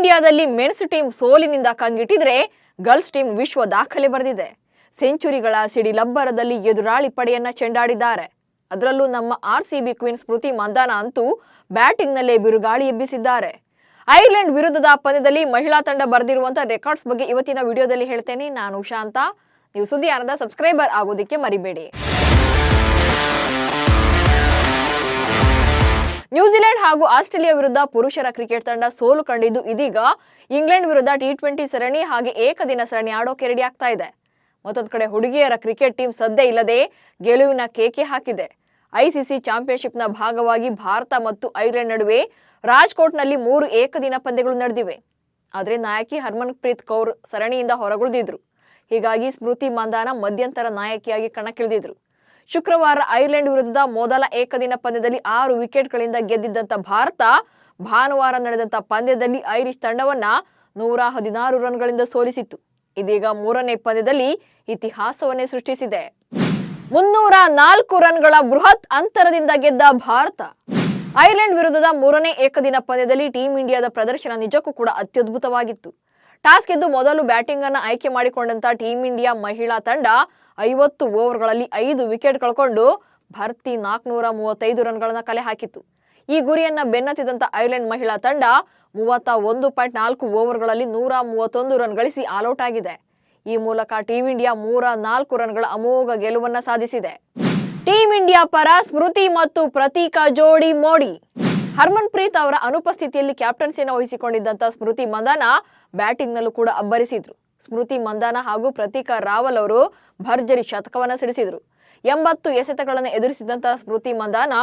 ಇಂಡಿಯಾದಲ್ಲಿ men's team ಸೋಲಿನಿಂದ ಕಂಗಿಟ್ಟಿದ್ರೆ girls team ವಿಶ್ವ ದಾಖಲೆ ಬರೆದಿದೆ. ಸೆಂಚುರಿಗಳ ಸಿಡಿಲಬ್ಬರದಲ್ಲಿ ಎದುರಾಳಿ ಪಡೆಯನ್ನ ಚೆಂಡಾಡಿದ್ದಾರೆ. ಅದರಲ್ಲೂ ನಮ್ಮ ಆರ್ಸಿಬಿ ಕ್ವೀನ್ ಸ್ಮೃತಿ ಮಂದಾನ ಅಂತೂ ಬ್ಯಾಟಿಂಗ್ನಲ್ಲೇ ಬಿರುಗಾಳಿ ಎಬ್ಬಿಸಿದ್ದಾರೆ. ಐರ್ಲೆಂಡ್ ವಿರುದ್ಧದ ಪಂದ್ಯದಲ್ಲಿ ಮಹಿಳಾ ತಂಡ ಬರೆದಿರುವಂತಹ ರೆಕಾರ್ಡ್ಸ್ ಬಗ್ಗೆ ಇವತ್ತಿನ ವಿಡಿಯೋದಲ್ಲಿ ಹೇಳ್ತೇನೆ. ನಾನು ಉಷಾ ಅಂತ. ನೀವು ಸುದ್ದಿ ಆನಂದ ಸಬ್ಸ್ಕ್ರೈಬರ್ ಆಗೋದಕ್ಕೆ ಮರಿಬೇಡಿ. ನ್ಯೂಜಿಲೆಂಡ್ ಹಾಗೂ ಆಸ್ಟ್ರೇಲಿಯಾ ವಿರುದ್ಧ ಪುರುಷರ ಕ್ರಿಕೆಟ್ ತಂಡ ಸೋಲು ಕಂಡಿದ್ದು ಇದೀಗ ಇಂಗ್ಲೆಂಡ್ ವಿರುದ್ಧ T20 ಸರಣಿ ಹಾಗೆ ಏಕದಿನ ಸರಣಿ ಆಡೋಕೆ ರೆಡಿ ಆಗ್ತಾ ಇದೆ. ಮತ್ತೊಂದು ಕಡೆ ಹುಡುಗಿಯರ ಕ್ರಿಕೆಟ್ ಟೀಮ್ ಸದ್ಯ ಇಲ್ಲದೆ ಗೆಲುವಿನ ಕೇಕೆ ಹಾಕಿದೆ. ಐಸಿಸಿ ಚಾಂಪಿಯನ್ಶಿಪ್ನ ಭಾಗವಾಗಿ ಭಾರತ ಮತ್ತು ಐರ್ಲೆಂಡ್ ನಡುವೆ ರಾಜ್ಕೋಟ್ನಲ್ಲಿ 3 ಏಕದಿನ ಪಂದ್ಯಗಳು ನಡೆದಿವೆ. ಆದರೆ ನಾಯಕಿ ಹರ್ಮನ್ಪ್ರೀತ್ ಕೌರ್ ಸರಣಿಯಿಂದ ಹೊರಗುಳಿದಿದ್ರು. ಹೀಗಾಗಿ ಸ್ಮೃತಿ ಮಂದಾನ ಮಧ್ಯಂತರ ನಾಯಕಿಯಾಗಿ ಕಣಕ್ಕಿಳಿದಿದ್ರು. ಶುಕ್ರವಾರ ಐರ್ಲೆಂಡ್ ವಿರುದ್ಧದ ಮೊದಲ ಏಕದಿನ ಪಂದ್ಯದಲ್ಲಿ 6 ವಿಕೆಟ್ಗಳಿಂದ ಗೆದ್ದಿದ್ದಂತ ಭಾರತ ಭಾನುವಾರ ನಡೆದಂತ ಪಂದ್ಯದಲ್ಲಿ ಐರಿಷ್ ತಂಡವನ್ನ 116 ರನ್ಗಳಿಂದ ಸೋಲಿಸಿತ್ತು. ಇದೀಗ 3ನೇ ಪಂದ್ಯದಲ್ಲಿ ಇತಿಹಾಸವನ್ನೇ ಸೃಷ್ಟಿಸಿದೆ. 304 ರನ್ಗಳ ಬೃಹತ್ ಅಂತರದಿಂದ ಗೆದ್ದ ಭಾರತ. ಐರ್ಲೆಂಡ್ ವಿರುದ್ಧದ 3ನೇ ಏಕದಿನ ಪಂದ್ಯದಲ್ಲಿ ಟೀಂ ಇಂಡಿಯಾದ ಪ್ರದರ್ಶನ ನಿಜಕ್ಕೂ ಕೂಡ ಅತ್ಯದ್ಭುತವಾಗಿತ್ತು. ಟಾಸ್ ಗೆದ್ದು ಮೊದಲು ಬ್ಯಾಟಿಂಗ್ ಅನ್ನು ಆಯ್ಕೆ ಮಾಡಿಕೊಂಡಂತ ಟೀಂ ಇಂಡಿಯಾ ಮಹಿಳಾ ತಂಡ 50 ಓವರ್ಗಳಲ್ಲಿ 5 ವಿಕೆಟ್ ಕಳ್ಕೊಂಡು ಭರ್ತಿ 435 ರನ್ಗಳನ್ನ ಕಲೆ ಹಾಕಿತ್ತು. ಈ ಗುರಿಯನ್ನ ಬೆನ್ನತ್ತಿದಂತ ಐರ್ಲೆಂಡ್ ಮಹಿಳಾ ತಂಡ 31.4 ಓವರ್ಗಳಲ್ಲಿ 131 ರನ್ ಗಳಿಸಿ ಆಲ್ಔಟ್ ಆಗಿದೆ. ಈ ಮೂಲಕ ಟೀಂ ಇಂಡಿಯಾ 104 ರನ್ಗಳ ಅಮೋಘ ಗೆಲುವನ್ನ ಸಾಧಿಸಿದೆ. ಟೀಂ ಇಂಡಿಯಾ ಪರ ಸ್ಮೃತಿ ಮತ್ತು ಪ್ರತೀಕಾ ಜೋಡಿ ಮೋಡಿ. ಹರ್ಮನ್ಪ್ರೀತ್ ಅವರ ಅನುಪಸ್ಥಿತಿಯಲ್ಲಿ ಕ್ಯಾಪ್ಟನ್ಸಿಯನ್ನು ವಹಿಸಿಕೊಂಡಿದ್ದಂತ ಸ್ಮೃತಿ ಮಂದಾನ ಬ್ಯಾಟಿಂಗ್ ನಲ್ಲೂ ಕೂಡ ಅಬ್ಬರಿಸಿದ್ರು. ಸ್ಮೃತಿ ಮಂದಾನ ಹಾಗೂ ಪ್ರತೀಕಾ ರಾವಲ್ ಅವರು ಭರ್ಜರಿ ಶತಕವನ್ನ ಸಿಡಿಸಿದ್ರು. 80 ಎಸೆತಗಳನ್ನು ಎದುರಿಸಿದಂತಹ ಸ್ಮೃತಿ ಮಂದಾನ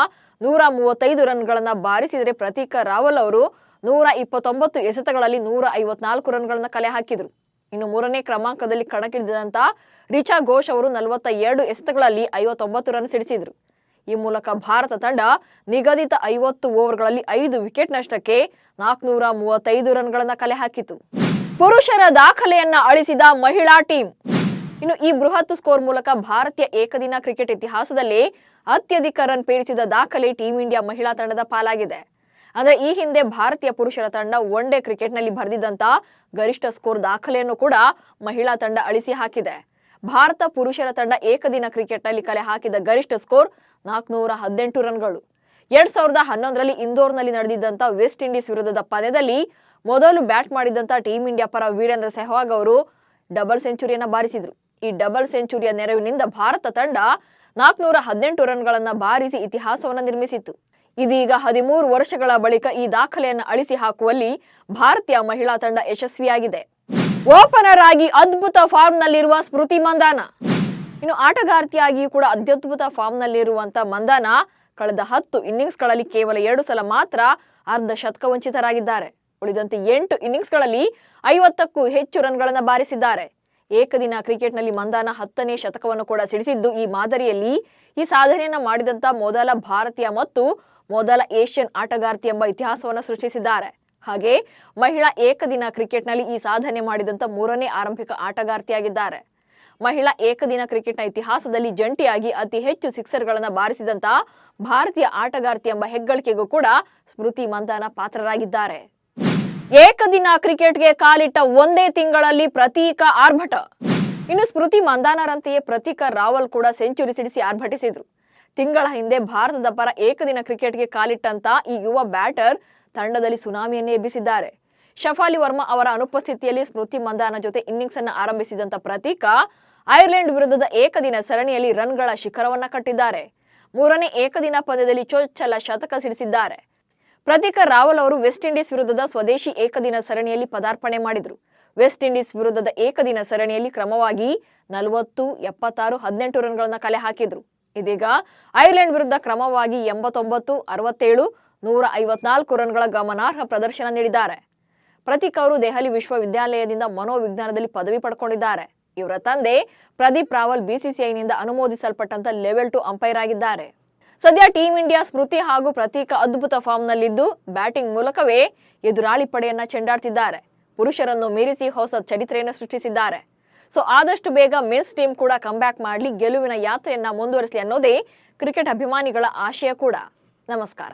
135 ರನ್ಗಳನ್ನ ಬಾರಿಸಿದರೆ ಪ್ರತೀಕಾ ರಾವಲ್ ಅವರು 129 ಎಸೆತಗಳಲ್ಲಿ 154 ರನ್ಗಳನ್ನ ಕಲೆ ಹಾಕಿದ್ರು. ಇನ್ನು 3ನೇ ಕ್ರಮಾಂಕದಲ್ಲಿ ಕಣಕ್ಕಿಳಿದಂತ ರಿಚಾ ಘೋಷ್ ಅವರು 42 ಎಸೆತಗಳಲ್ಲಿ 59 ರನ್ ಸಿಡಿಸಿದ್ರು. ಈ ಮೂಲಕ ಭಾರತ ತಂಡ ನಿಗದಿತ 50 ಓವರ್ಗಳಲ್ಲಿ 5 ವಿಕೆಟ್ ನಷ್ಟಕ್ಕೆ 435 ರನ್ಗಳನ್ನ ಕಲೆ ಹಾಕಿತು. ಪುರುಷರ ದಾಖಲೆಯನ್ನ ಅಳಿಸಿದ ಮಹಿಳಾ ಟೀಮ್. ಇನ್ನು ಈ ಬೃಹತ್ ಸ್ಕೋರ್ ಮೂಲಕ ಭಾರತೀಯ ಏಕದಿನ ಕ್ರಿಕೆಟ್ ಇತಿಹಾಸದಲ್ಲಿ ಅತ್ಯಧಿಕ ರನ್ ಪೇರಿಸಿದ ದಾಖಲೆ ಟೀಂ ಇಂಡಿಯಾ ಮಹಿಳಾ ತಂಡದ ಪಾಲಾಗಿದೆ. ಅಂದ್ರೆ ಈ ಹಿಂದೆ ಭಾರತೀಯ ಪುರುಷರ ತಂಡ ಒನ್ ಡೇ ಕ್ರಿಕೆಟ್ ನಲ್ಲಿ ಬರೆದಿದ್ದಂತ ಗರಿಷ್ಠ ಸ್ಕೋರ್ ದಾಖಲೆಯನ್ನು ಕೂಡ ಮಹಿಳಾ ತಂಡ ಅಳಿಸಿ ಹಾಕಿದೆ. ಭಾರತ ಪುರುಷರ ತಂಡ ಏಕದಿನ ಕ್ರಿಕೆಟ್ ನಲ್ಲಿ ಕಲೆ ಹಾಕಿದ ಗರಿಷ್ಠ ಸ್ಕೋರ್ 418 ರನ್ಗಳು. 2011ರಲ್ಲಿ ಇಂದೋರ್ನಲ್ಲಿ ನಡೆದಿದ್ದಂತ ವೆಸ್ಟ್ ಇಂಡೀಸ್ ವಿರುದ್ಧದ ಪಂದ್ಯದಲ್ಲಿ ಮೊದಲು ಬ್ಯಾಟ್ ಮಾಡಿದಂತ ಟೀಂ ಇಂಡಿಯಾ ಪರ ವೀರೇಂದ್ರ ಸೆಹ್ವಾಗ್ ಅವರು ಡಬಲ್ ಸೆಂಚುರಿಯನ್ನ ಬಾರಿಸಿದ್ರು. ಈ ಡಬಲ್ ಸೆಂಚುರಿಯ ನೆರವಿನಿಂದ ಭಾರತ ತಂಡ 418 ರನ್ಗಳನ್ನ ಬಾರಿಸಿ ಇತಿಹಾಸವನ್ನ ನಿರ್ಮಿಸಿತ್ತು. ಇದೀಗ 13 ವರ್ಷಗಳ ಬಳಿಕ ಈ ದಾಖಲೆಯನ್ನು ಅಳಿಸಿ ಹಾಕುವಲ್ಲಿ ಭಾರತೀಯ ಮಹಿಳಾ ತಂಡ ಯಶಸ್ವಿಯಾಗಿದೆ. ಓಪನರ್ ಆಗಿ ಅದ್ಭುತ ಫಾರ್ಮ್ ನಲ್ಲಿರುವ ಸ್ಮೃತಿ ಮಂದಾನ. ಇನ್ನು ಆಟಗಾರ್ತಿಯಾಗಿಯೂ ಕೂಡ ಅತ್ಯದ್ಭುತ ಫಾರ್ಮ್ ನಲ್ಲಿರುವಂತ ಮಂದಾನ ಕಳೆದ 10 ಇನ್ನಿಂಗ್ಸ್ಗಳಲ್ಲಿ ಕೇವಲ 2 ಸಲ ಮಾತ್ರ ಅರ್ಧ ಶತಕ ವಂಚಿತರಾಗಿದ್ದಾರೆ. ಉಳಿದಂತೆ 8 ಇನ್ನಿಂಗ್ಸ್ಗಳಲ್ಲಿ 50ಕ್ಕೂ ಹೆಚ್ಚು ರನ್ಗಳನ್ನ ಬಾರಿಸಿದ್ದಾರೆ. ಏಕದಿನ ಕ್ರಿಕೆಟ್ನಲ್ಲಿ ಮಂದಾನ 10ನೇ ಶತಕವನ್ನು ಕೂಡ ಸಿಡಿಸಿದ್ದು ಈ ಮಾದರಿಯಲ್ಲಿ ಈ ಸಾಧನೆಯನ್ನ ಮಾಡಿದಂತ ಮೊದಲ ಭಾರತೀಯ ಮತ್ತು ಮೊದಲ ಏಷ್ಯನ್ ಆಟಗಾರ್ತಿ ಎಂಬ ಇತಿಹಾಸವನ್ನು ಸೃಷ್ಟಿಸಿದ್ದಾರೆ. ಹಾಗೆ ಮಹಿಳಾ ಏಕದಿನ ಕ್ರಿಕೆಟ್ನಲ್ಲಿ ಈ ಸಾಧನೆ ಮಾಡಿದಂತ 3ನೇ ಆರಂಭಿಕ ಆಟಗಾರ್ತಿಯಾಗಿದ್ದಾರೆ. ಮಹಿಳಾ ಏಕದಿನ ಕ್ರಿಕೆಟ್ನ ಇತಿಹಾಸದಲ್ಲಿ ಜಂಟಿಯಾಗಿ ಅತಿ ಹೆಚ್ಚು ಸಿಕ್ಸರ್ಗಳನ್ನ ಬಾರಿಸಿದಂತ ಭಾರತೀಯ ಆಟಗಾರ್ತಿ ಎಂಬ ಹೆಗ್ಗಳಿಕೆಗೂ ಕೂಡ ಸ್ಮೃತಿ ಮಂದಾನ ಪಾತ್ರರಾಗಿದ್ದಾರೆ. ಏಕದಿನ ಕ್ರಿಕೆಟ್ಗೆ ಕಾಲಿಟ್ಟ ಒಂದೇ ತಿಂಗಳಲ್ಲಿ ಪ್ರತೀಕಾ ಆರ್ಭಟ. ಇನ್ನು ಸ್ಮೃತಿ ಮಂದಾನರಂತೆಯೇ ಪ್ರತೀಕಾ ರಾವಲ್ ಕೂಡ ಸೆಂಚುರಿ ಸಿಡಿಸಿ ಆರ್ಭಟಿಸಿದ್ರು. ತಿಂಗಳ ಹಿಂದೆ ಭಾರತದ ಪರ ಏಕದಿನ ಕ್ರಿಕೆಟ್ಗೆ ಕಾಲಿಟ್ಟಂತ ಈ ಯುವ ಬ್ಯಾಟರ್ ತಂಡದಲ್ಲಿ ಸುನಾಮಿಯನ್ನೇ ಎಬ್ಬಿಸಿದ್ದಾರೆ. ಶಫಾಲಿ ವರ್ಮಾ ಅವರ ಅನುಪಸ್ಥಿತಿಯಲ್ಲಿ ಸ್ಮೃತಿ ಮಂದಾನ ಜೊತೆ ಇನ್ನಿಂಗ್ಸ್ ಅನ್ನು ಆರಂಭಿಸಿದಂತ ಪ್ರತೀಕಾ ಐರ್ಲೆಂಡ್ ವಿರುದ್ಧದ ಏಕದಿನ ಸರಣಿಯಲ್ಲಿ ರನ್ಗಳ ಶಿಖರವನ್ನ ಕಟ್ಟಿದ್ದಾರೆ. 3ನೇ ಏಕದಿನ ಪಂದ್ಯದಲ್ಲಿ ಚೊಚ್ಚಲ ಶತಕ ಸಿಡಿಸಿದ್ದಾರೆ. ಪ್ರತೀಕಾ ರಾವಲ್ ಅವರು ವೆಸ್ಟ್ ಇಂಡೀಸ್ ವಿರುದ್ಧದ ಸ್ವದೇಶಿ ಏಕದಿನ ಸರಣಿಯಲ್ಲಿ ಪದಾರ್ಪಣೆ ಮಾಡಿದ್ರು. ವೆಸ್ಟ್ ಇಂಡೀಸ್ ವಿರುದ್ಧದ ಏಕದಿನ ಸರಣಿಯಲ್ಲಿ ಕ್ರಮವಾಗಿ 40, 76, 18 ರನ್ಗಳನ್ನ ಕಲೆ ಹಾಕಿದ್ರು. ಇದೀಗ ಐರ್ಲೆಂಡ್ ವಿರುದ್ಧ ಕ್ರಮವಾಗಿ 89, 67, 154 ರನ್ಗಳ ಗಮನಾರ್ಹ ಪ್ರದರ್ಶನ ನೀಡಿದ್ದಾರೆ. ಪ್ರತೀಕ್ ಅವರು ದೆಹಲಿ ವಿಶ್ವವಿದ್ಯಾಲಯದಿಂದ ಮನೋವಿಜ್ಞಾನದಲ್ಲಿ ಪದವಿ ಪಡ್ಕೊಂಡಿದ್ದಾರೆ. ಇವರ ತಂದೆ ಪ್ರದೀಪ್ ರಾವಲ್ ಬಿಸಿಸಿಐನಿಂದ ಅನುಮೋದಿಸಲ್ಪಟ್ಟಂತ ಲೆವೆಲ್ 2 ಅಂಪೈರ್ ಆಗಿದ್ದಾರೆ. ಸದ್ಯ ಟೀಂ ಇಂಡಿಯಾ ಸ್ಮೃತಿ ಹಾಗೂ ಪ್ರತೀಕಾ ಅದ್ಭುತ ಫಾರ್ಮ್ ನಲ್ಲಿದ್ದು ಬ್ಯಾಟಿಂಗ್ ಮೂಲಕವೇ ಎದುರಾಳಿ ಪಡೆಯನ್ನ ಚೆಂಡಾಡ್ತಿದ್ದಾರೆ. ಪುರುಷರನ್ನು ಮೀರಿಸಿ ಹೊಸ ಚರಿತ್ರೆಯನ್ನು ಸೃಷ್ಟಿಸಿದ್ದಾರೆ. ಸೊ ಆದಷ್ಟು ಬೇಗ ಮೆನ್ಸ್ ಟೀಮ್ ಕೂಡ ಕಂಬ್ಯಾಕ್ ಮಾಡಲಿ, ಗೆಲುವಿನ ಯಾತ್ರೆಯನ್ನ ಮುಂದುವರಿಸಲಿ ಅನ್ನೋದೇ ಕ್ರಿಕೆಟ್ ಅಭಿಮಾನಿಗಳ ಆಶಯ ಕೂಡ. ನಮಸ್ಕಾರ.